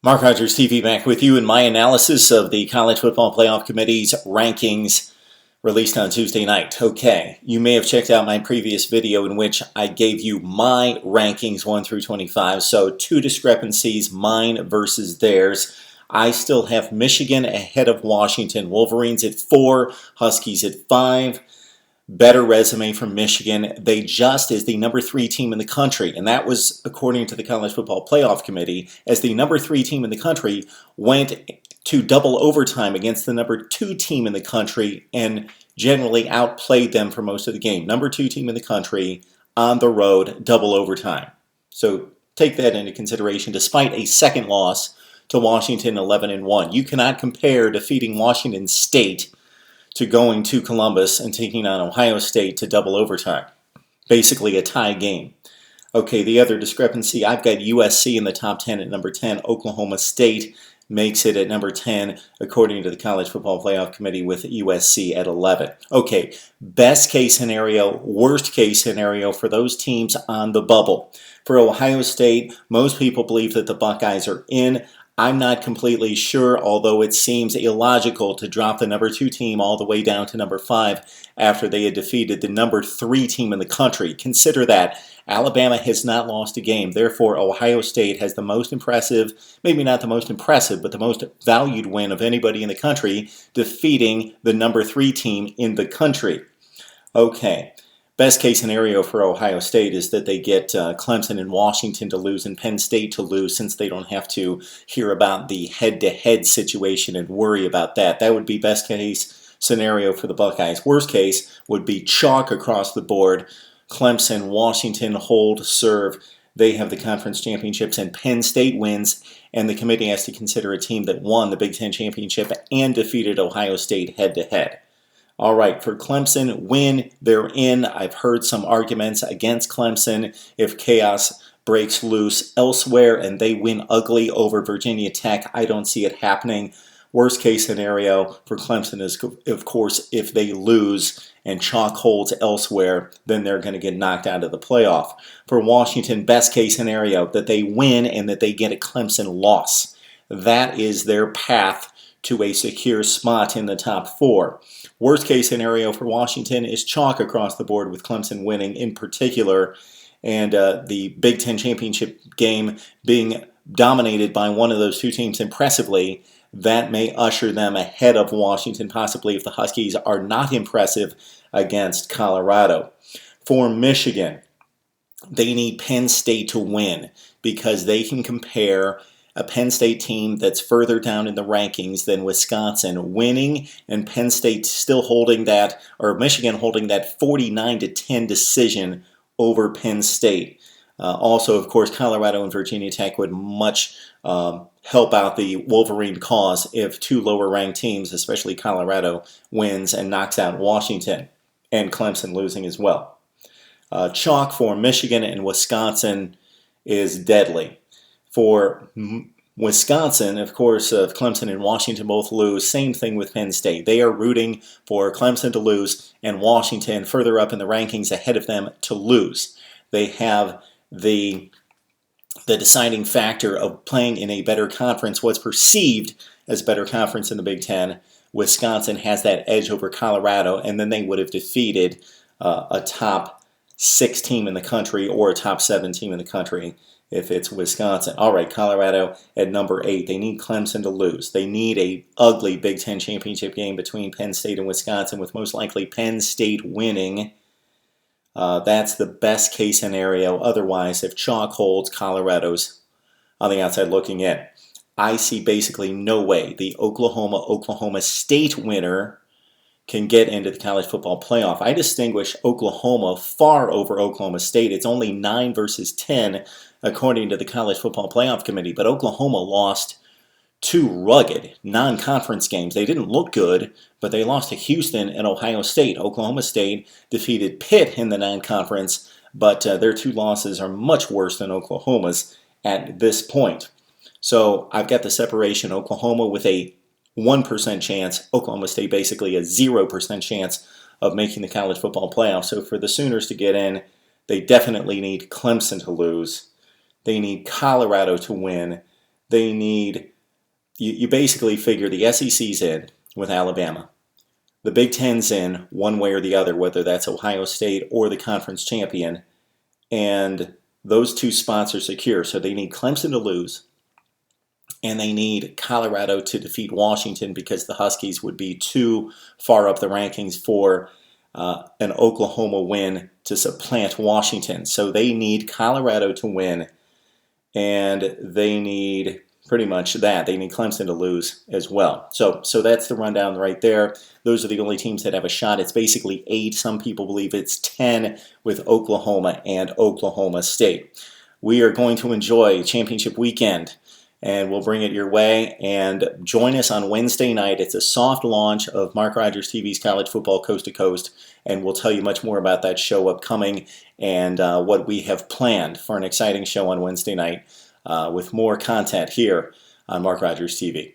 Mark Rogers TV back with you in my analysis of the College Football Playoff Committee's rankings released on Tuesday night. Okay, you may have checked out my previous video in which I gave you my rankings 1 through 25, so two discrepancies, mine versus theirs. I still have Michigan ahead of Washington, Wolverines at 4, Huskies at 5. Better resume from Michigan. They just, as the number 3 team in the country, and that was according to the College Football Playoff Committee, as the number 3 team in the country, went to double overtime against the number 2 team in the country and generally outplayed them for most of the game. Number 2 team in the country on the road, double overtime. So take that into consideration, despite a second loss to Washington 11-1. You cannot compare defeating Washington State to going to Columbus and taking on Ohio State to double overtime. Basically a tie game. Okay, the other discrepancy, I've got USC in the top 10 at number 10. Oklahoma State makes it at number 10 according to the College Football Playoff Committee with USC at 11. Okay, best case scenario, worst case scenario for those teams on the bubble. For Ohio State, most people believe that the Buckeyes are in. I'm not completely sure, although it seems illogical to drop the number 2 team all the way down to number 5 after they had defeated the number 3 team in the country. Consider that. Alabama has not lost a game. Therefore, Ohio State has the most impressive, maybe not the most impressive, but the most valued win of anybody in the country, defeating the number 3 team in the country. Okay. Best case scenario for Ohio State is that they get Clemson and Washington to lose and Penn State to lose, since they don't have to hear about the head-to-head situation and worry about that. That would be best case scenario for the Buckeyes. Worst case would be chalk across the board. Clemson, Washington hold, serve. They have the conference championships and Penn State wins, and the committee has to consider a team that won the Big Ten championship and defeated Ohio State head-to-head. All right, for Clemson, win, they're in. I've heard some arguments against Clemson if chaos breaks loose elsewhere and they win ugly over Virginia Tech. I don't see it happening. Worst case scenario for Clemson is, of course, if they lose and chalk holds elsewhere, then they're going to get knocked out of the playoff. For Washington, best case scenario, that they win and that they get a Clemson loss. That is their path to a secure spot in the top 4. Worst case scenario for Washington is chalk across the board with Clemson winning in particular, and the Big Ten championship game being dominated by one of those 2 teams impressively. That may usher them ahead of Washington, possibly if the Huskies are not impressive against Colorado. For Michigan, they need Penn State to win because they can compare a Penn State team that's further down in the rankings than Wisconsin winning, and Penn State still holding that, or Michigan holding that 49-10 decision over Penn State. Also, of course, Colorado and Virginia Tech would much help out the Wolverine cause if 2 lower-ranked teams, especially Colorado, wins and knocks out Washington, and Clemson losing as well. Chalk for Michigan and Wisconsin is deadly. For Wisconsin, of course, if Clemson and Washington both lose, same thing with Penn State. They are rooting for Clemson to lose and Washington further up in the rankings ahead of them to lose. They have the deciding factor of playing in a better conference, what's perceived as a better conference in the Big Ten. Wisconsin has that edge over Colorado, and then they would have defeated a top 6 team in the country or a top 7 team in the country if it's Wisconsin. All right, Colorado at number 8. They need Clemson to lose. They need a ugly Big Ten championship game between Penn State and Wisconsin, with most likely Penn State winning. That's the best case scenario. Otherwise, if chalk holds, Colorado's on the outside looking in. I see basically no way the Oklahoma State winner can get into the college football playoff. I distinguish Oklahoma far over Oklahoma State. It's only 9 versus 10 according to the College Football Playoff Committee, but Oklahoma lost 2 rugged non-conference games. They didn't look good, but they lost to Houston and Ohio State. Oklahoma State defeated Pitt in the non-conference, but their 2 losses are much worse than Oklahoma's at this point. So I've got the separation. Oklahoma with a 1% chance, Oklahoma State basically a 0% chance of making the college football playoff. So for the Sooners to get in, they definitely need Clemson to lose. They need Colorado to win. they need, you basically figure the SEC's in with Alabama. The Big Ten's in one way or the other, whether that's Ohio State or the conference champion, and those two spots are secure. So they need Clemson to lose, and they need Colorado to defeat Washington because the Huskies would be too far up the rankings for an Oklahoma win to supplant Washington. So they need Colorado to win, and they need pretty much that. They need Clemson to lose as well. So that's the rundown right there. Those are the only teams that have a shot. It's basically 8. Some people believe it's 10 with Oklahoma and Oklahoma State. We are going to enjoy championship weekend, and we'll bring it your way. And join us on Wednesday night. It's a soft launch of Mark Rogers TV's College Football Coast to Coast, and we'll tell you much more about that show upcoming and what we have planned for an exciting show on Wednesday night with more content here on Mark Rogers TV.